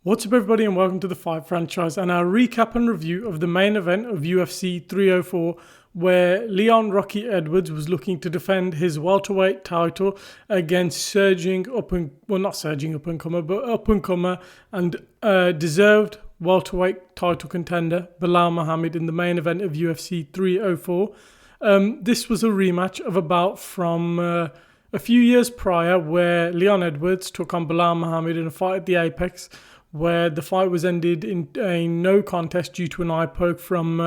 What's up everybody and welcome to the Fight Franchise and our recap and review of the main event of UFC 304 where Leon Rocky Edwards was looking to defend his welterweight title against up and comer and deserved welterweight title contender Belal Muhammad in the main event of UFC 304. This was a rematch of a bout from a few years prior where Leon Edwards took on Belal Muhammad in a fight at the Apex, where the fight was ended in a no contest due to an eye poke from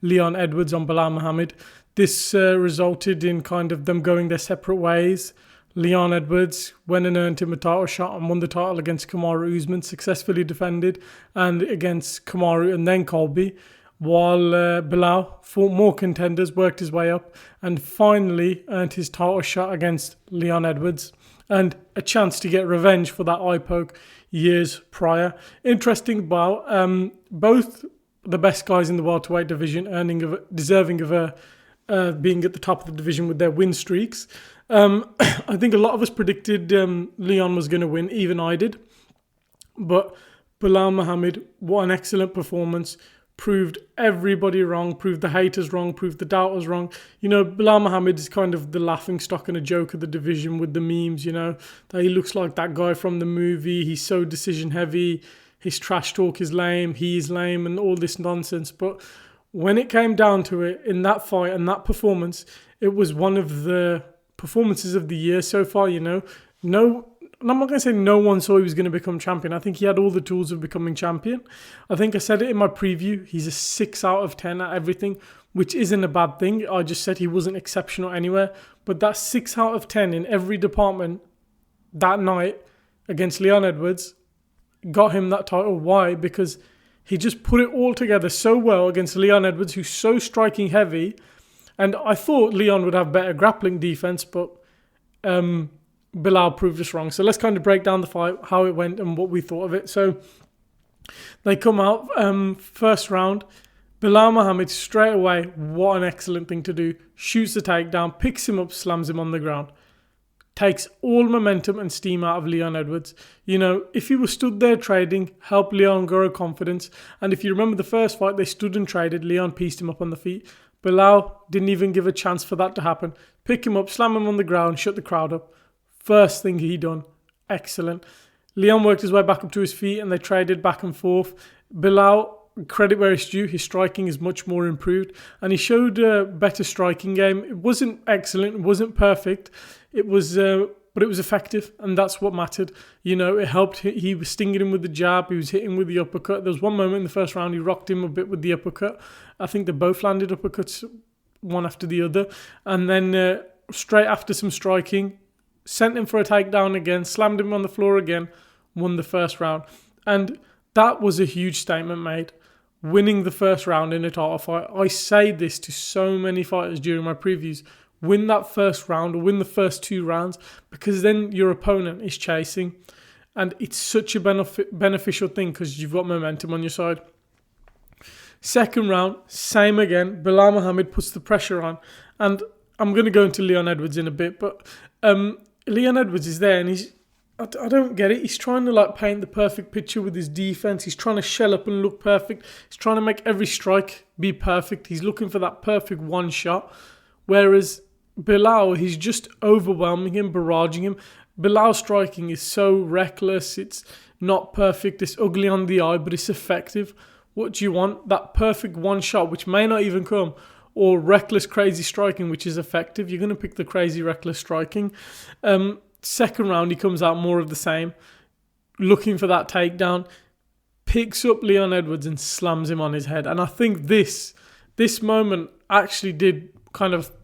Leon Edwards on Belal Muhammad. This resulted in kind of them going their separate ways. Leon Edwards went and earned him a title shot and won the title against Kamaru Usman, successfully defended, and against Kamaru and then Colby, while Belal fought more contenders, worked his way up, and finally earned his title shot against Leon Edwards and a chance to get revenge for that eye poke years prior. Interesting bout. Both the best guys in the welterweight division, deserving of being at the top of the division with their win streaks. I think a lot of us predicted Leon was going to win, even I did. But Belal Muhammad, what an excellent performance. Proved everybody wrong, proved the haters wrong, proved the doubters wrong. You know, Belal Muhammad is kind of the laughing stock and a joke of the division with the memes, you know, that he looks like that guy from the movie. He's so decision heavy. His trash talk is lame. He's lame and all this nonsense. But when it came down to it, in that fight and that performance, it was one of the performances of the year so far, you know. And I'm not going to say no one saw he was going to become champion. I think he had all the tools of becoming champion. I think I said it in my preview. He's a 6 out of 10 at everything, which isn't a bad thing. I just said he wasn't exceptional anywhere. But that 6 out of 10 in every department that night against Leon Edwards got him that title. Why? Because he just put it all together so well against Leon Edwards, who's so striking heavy. And I thought Leon would have better grappling defense, but Belal proved us wrong. So let's kind of break down the fight, how it went and what we thought of it. So they come out, first round, Belal Muhammad straight away, what an excellent thing to do, shoots the takedown, picks him up, slams him on the ground. Takes all momentum and steam out of Leon Edwards. You know, if he was stood there trading, helped Leon grow confidence. And if you remember the first fight, they stood and traded. Leon pieced him up on the feet. Belal didn't even give a chance for that to happen. Pick him up, slam him on the ground, shut the crowd up. First thing he done. Excellent. Leon worked his way back up to his feet and they traded back and forth. Belal, credit where it's due, his striking is much more improved. And he showed a better striking game. It wasn't excellent. It wasn't perfect. It was, but it was effective. And that's what mattered. You know, it helped. He was stinging him with the jab. He was hitting with the uppercut. There was one moment in the first round, he rocked him a bit with the uppercut. I think they both landed uppercuts, one after the other. And then straight after some striking, sent him for a takedown again, slammed him on the floor again, won the first round. And that was a huge statement made. Winning the first round in a title fight. I say this to so many fighters during my previews. Win that first round or win the first 2 rounds, because then your opponent is chasing. And it's such a beneficial thing because you've got momentum on your side. Second round, same again. Belal Muhammad puts the pressure on. And I'm going to go into Leon Edwards in a bit, but Leon Edwards is there and I don't get it. He's trying to like paint the perfect picture with his defense. He's trying to shell up and look perfect. He's trying to make every strike be perfect. He's looking for that perfect one shot. Whereas Belal, he's just overwhelming him, barraging him. Belal's striking is so reckless. It's not perfect. It's ugly on the eye, but it's effective. What do you want? That perfect one shot, which may not even come, or reckless, crazy striking, which is effective. You're going to pick the crazy, reckless striking. Second round, he comes out more of the same, looking for that takedown, picks up Leon Edwards and slams him on his head. And I think this moment actually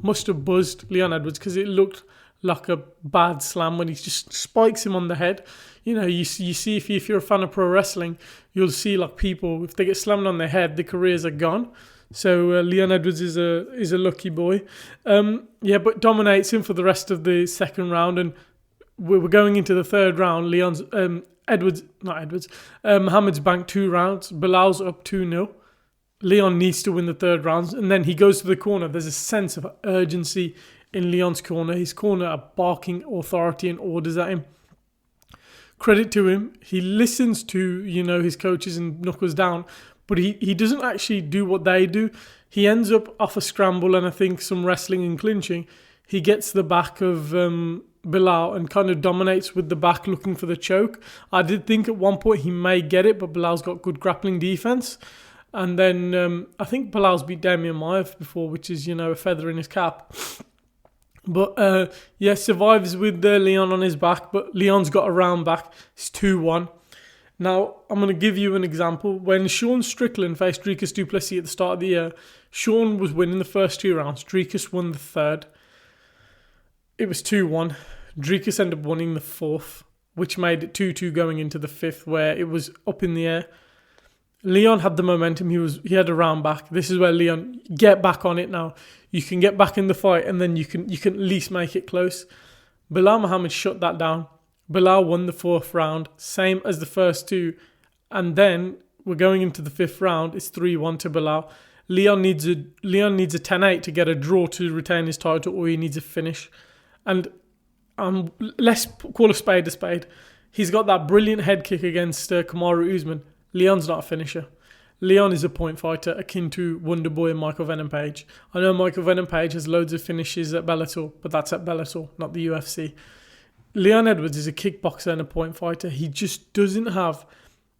must have buzzed Leon Edwards, because it looked like a bad slam when he just spikes him on the head. You know, you see if you're a fan of pro wrestling, you'll see like people, if they get slammed on their head, their careers are gone. So Leon Edwards is a lucky boy. But dominates him for the rest of the second round, and we're going into the third round. Muhammad's banked 2 rounds. Belal's up 2-0. Leon needs to win the third round, and then he goes to the corner. There's a sense of urgency in Leon's corner. His corner are barking authority and orders at him. credit to him. He listens to, his coaches and knuckles down, but he doesn't actually do what they do. He ends up off a scramble and I think some wrestling and clinching. He gets the back of Belal and kind of dominates with the back looking for the choke. I did think at one point he may get it, but Belal's got good grappling defense. And then I think Belal's beat Damian Maiev before, which is, a feather in his cap. But survives with Leon on his back, but Leon's got a round back. It's 2-1. Now, I'm going to give you an example. When Sean Strickland faced Dricus du Plessis at the start of the year, Sean was winning the first 2 rounds. Dricus won the third. It was 2-1. Dricus ended up winning the fourth, which made it 2-2 going into the fifth, where it was up in the air. Leon had the momentum. He had a round back. This is where Leon, get back on it now. You can get back in the fight, and then you can at least make it close. Belal Muhammad shut that down. Belal won the fourth round, same as the first 2. And then we're going into the fifth round. It's 3-1 to Belal. Leon needs a 10-8 to get a draw to retain his title, or he needs a finish. And let's call a spade. He's got that brilliant head kick against Kamaru Usman. Leon's not a finisher. Leon is a point fighter akin to Wonderboy and Michael Venom Page. I know Michael Venom Page has loads of finishes at Bellator, but that's at Bellator, not the UFC. Leon Edwards is a kickboxer and a point fighter. He just doesn't have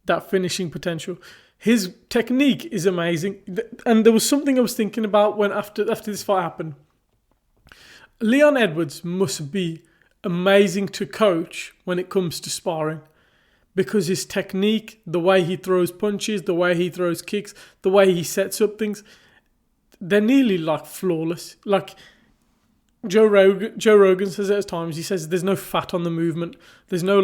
that finishing potential. His technique is amazing. And there was something I was thinking about when after this fight happened. Leon Edwards must be amazing to coach when it comes to sparring. Because his technique, the way he throws punches, the way he throws kicks, the way he sets up things, they're nearly like flawless. Like Joe Rogan says at times, he says there's no fat on the movement. There's no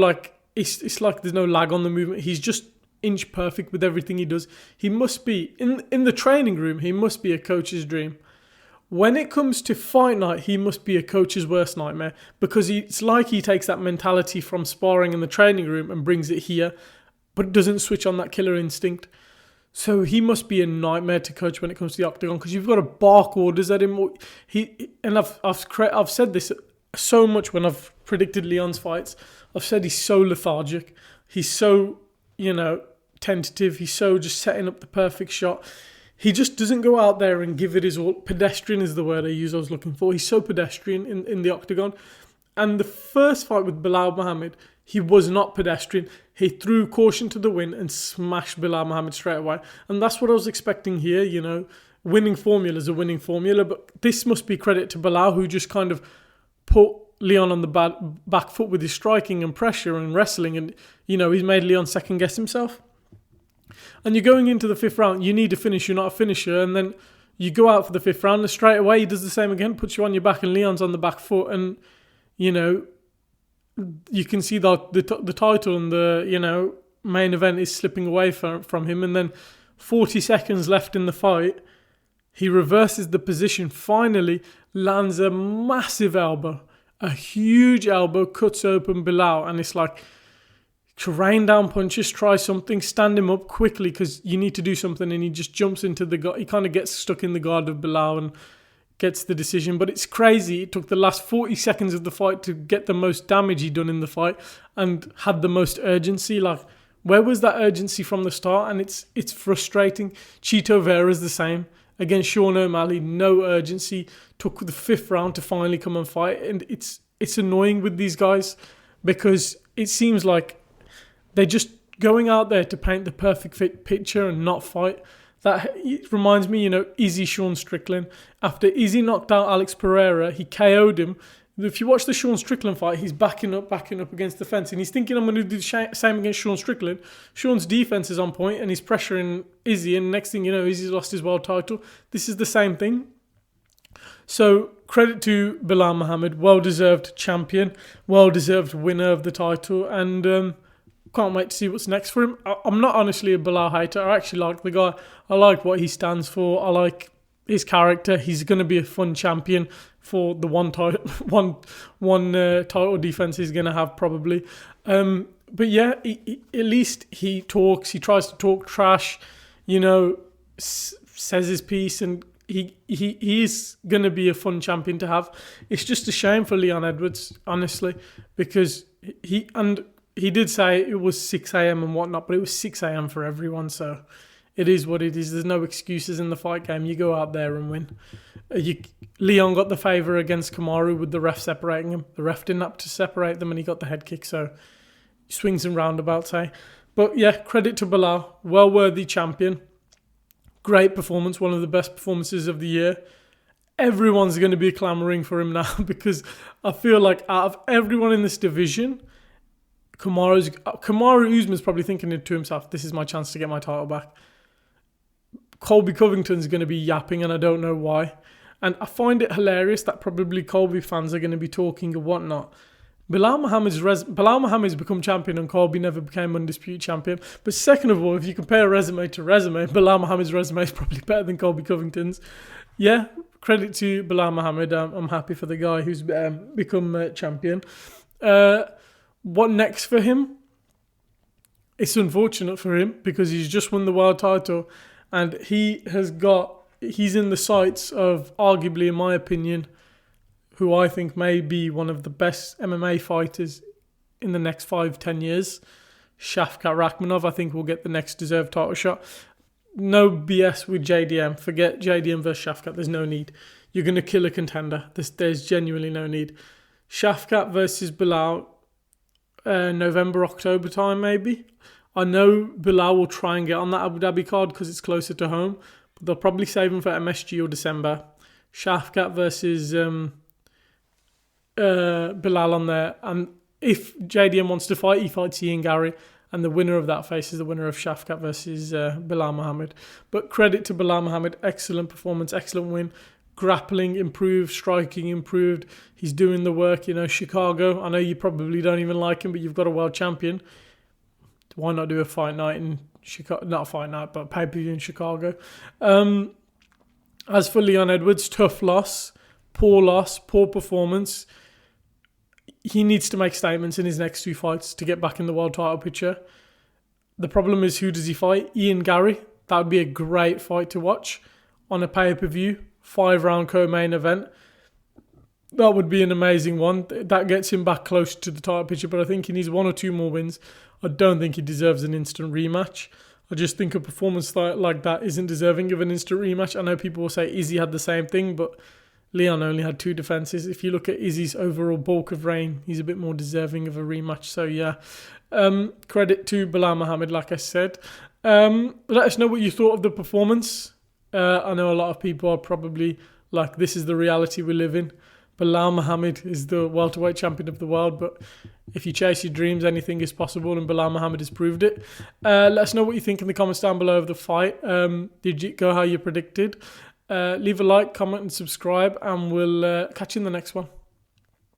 it's like there's no lag on the movement. He's just inch perfect with everything he does. He must be, in the training room, he must be a coach's dream. When it comes to fight night, he must be a coach's worst nightmare, because it's like he takes that mentality from sparring in the training room and brings it here, but doesn't switch on that killer instinct. So he must be a nightmare to coach when it comes to the octagon, because you've got to bark orders at him. I've said this so much when I've predicted Leon's fights. I've said he's so lethargic. He's so, tentative. He's so just setting up the perfect shot. He just doesn't go out there and give it his all. Pedestrian is the word I was looking for. He's so pedestrian in the octagon. And the first fight with Belal Muhammad, he was not pedestrian. He threw caution to the wind and smashed Belal Muhammad straight away. And that's what I was expecting here, Winning formula is a winning formula. But this must be credit to Belal, who just kind of put Leon on the back foot with his striking and pressure and wrestling. And, he's made Leon second guess himself. And you're going into the fifth round, you need a finish, you're not a finisher. And then you go out for the fifth round and straight away he does the same again, puts you on your back and Leon's on the back foot. And, you can see that the title and the, main event is slipping away from him. And then 40 seconds left in the fight, he reverses the position, finally lands a massive elbow, a huge elbow, cuts open Belal. And it's like, rain down punches, try something, stand him up quickly because you need to do something. And he just jumps into the guard. He kind of gets stuck in the guard of Belal and gets the decision. But it's crazy. It took the last 40 seconds of the fight to get the most damage he done in the fight and had the most urgency. Like, where was that urgency from the start? And it's frustrating. Chito Vera's the same. Against Sean O'Malley, no urgency. Took the fifth round to finally come and fight. And it's annoying with these guys because it seems like they're just going out there to paint the perfect fit picture and not fight. That reminds me, Izzy Sean Strickland. After Izzy knocked out Alex Pereira, he KO'd him. If you watch the Sean Strickland fight, he's backing up against the fence. And he's thinking, I'm going to do the same against Sean Strickland. Sean's defense is on point and he's pressuring Izzy. And next thing you know, Izzy's lost his world title. This is the same thing. So credit to Belal Muhammad. Well-deserved champion. Well-deserved winner of the title. And can't wait to see what's next for him. I'm not honestly a Belal hater. I actually like the guy. I like what he stands for. I like his character. He's going to be a fun champion for the one title defense he's going to have probably. But yeah, at least he talks. He tries to talk trash, says his piece, and he is going to be a fun champion to have. It's just a shame for Leon Edwards, honestly, because he did say it was 6 a.m. and whatnot, but it was 6 a.m. for everyone, so it is what it is. There's no excuses in the fight game. You go out there and win. Leon got the favour against Kamaru with the ref separating him. The ref didn't have to separate them and he got the head kick, so swings and roundabouts, hey. But yeah, credit to Belal. Well-worthy champion. Great performance, one of the best performances of the year. Everyone's going to be clamouring for him now because I feel like out of everyone in this division, Kamaru Usman's probably thinking to himself, this is my chance to get my title back. Colby Covington's going to be yapping and I don't know why. And I find it hilarious that probably Colby fans are going to be talking and whatnot. Belal Muhammad's become champion and Colby never became undisputed champion. But second of all, if you compare resume to resume, Belal Muhammad's resume is probably better than Colby Covington's. Yeah, credit to Belal Muhammad. I'm happy for the guy who's become champion. What next for him? It's unfortunate for him because he's just won the world title and he's in the sights of, arguably in my opinion, who I think may be one of the best MMA fighters in the next 5-10 years. Shavkat Rakhmonov, I think, will get the next deserved title shot. No BS with JDM. Forget JDM versus Shavkat. There's no need. You're going to kill a contender. There's genuinely no need. Shavkat versus Belal, November, October time maybe. I know Belal will try and get on that Abu Dhabi card because it's closer to home. But they'll probably save him for MSG or December. Shavkat versus Belal on there. And if JDM wants to fight, he fights Ian Gary. And the winner of that faces the winner of Shavkat versus Belal Muhammad. But credit to Belal Muhammad. Excellent performance, excellent win. Grappling improved, striking improved. He's doing the work. Chicago, I know you probably don't even like him, but you've got a world champion. Why not do a fight night in Chicago? Not a fight night, but a pay-per-view in Chicago. As for Leon Edwards, tough loss, poor performance. He needs to make statements in his next 2 fights to get back in the world title picture. The problem is, who does he fight? Ian Gary. That would be a great fight to watch on a pay-per-view, 5-round co-main event. That would be an amazing one. That gets him back close to the title picture, but I think he needs 1 or 2 more wins. I don't think he deserves an instant rematch. I just think a performance like that isn't deserving of an instant rematch. I know people will say Izzy had the same thing, but Leon only had 2 defenses. If you look at Izzy's overall bulk of reign, he's a bit more deserving of a rematch. So yeah, credit to Belal Muhammad, like I said. Let us know what you thought of the performance. I know a lot of people are probably like, this is the reality we live in. Belal Muhammad is the welterweight champion of the world, but if you chase your dreams, anything is possible, and Belal Muhammad has proved it. Let us know what you think in the comments down below of the fight. Did it go how you predicted? Leave a like, comment and subscribe, and we'll catch you in the next one.